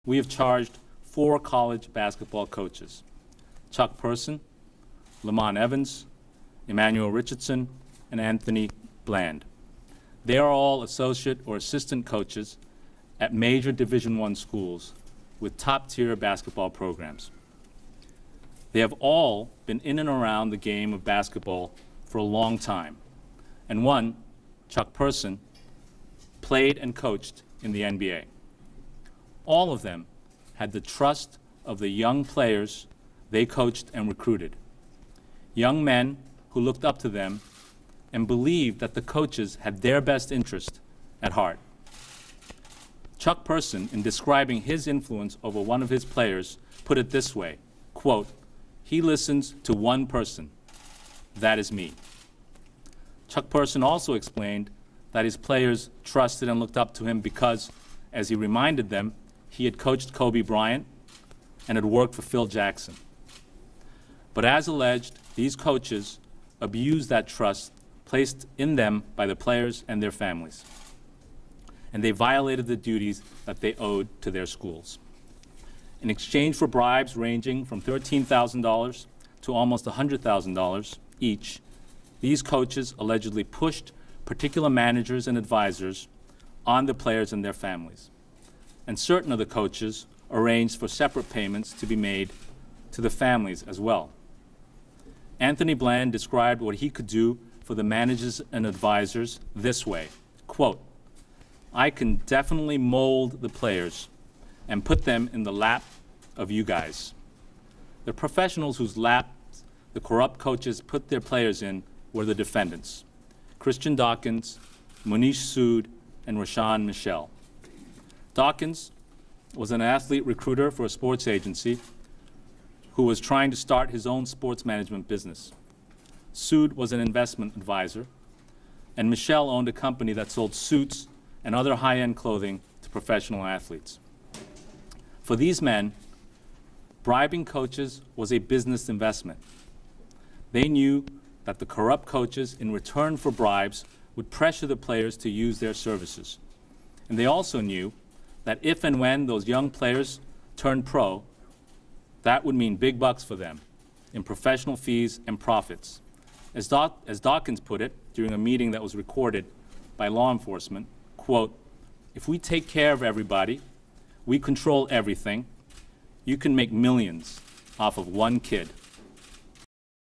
we have charged 4 college basketball coaches: Chuck Person, Lamont Evans, Emmanuel Richardson, and Anthony Bland. They are all associate or assistant coaches at major Division I schools with top-tier basketball programs. They have all been in and around the game of basketball for a long time, and one, Chuck Person, played and coached in the NBA. All of them had the trust of the young players they coached and recruited, young men who looked up to them and believed that the coaches had their best interest at heart. Chuck Person, in describing his influence over one of his players, put it this way, quote, "He listens to one person. That is me." Chuck Person also explained that his players trusted and looked up to him because, as he reminded them, he had coached Kobe Bryant and had worked for Phil Jackson. But as alleged, these coaches abused that trust placed in them by the players and their families, and they violated the duties that they owed to their schools. In exchange for bribes ranging from $13,000 to almost $100,000 each, these coaches allegedly pushed particular managers and advisors on the players and their families. And certain of the coaches arranged for separate payments to be made to the families as well. Anthony Bland described what he could do for the managers and advisors this way, quote, "I can definitely mold the players and put them in the lap of you guys. The professionals whose laps the corrupt coaches put their players in were the defendants: Christian Dawkins, Munish Sood, and Rashawn Michelle. Dawkins was an athlete recruiter for a sports agency who was trying to start his own sports management business. Sood was an investment advisor, and Michelle owned a company that sold suits and other high-end clothing to professional athletes. For these men, bribing coaches was a business investment. They knew that the corrupt coaches, in return for bribes, would pressure the players to use their services. And they also knew that if and when those young players turned pro, that would mean big bucks for them in professional fees and profits. As Dawkins put it during a meeting that was recorded by law enforcement, quote, "If we take care of everybody, we control everything, you can make millions off of one kid."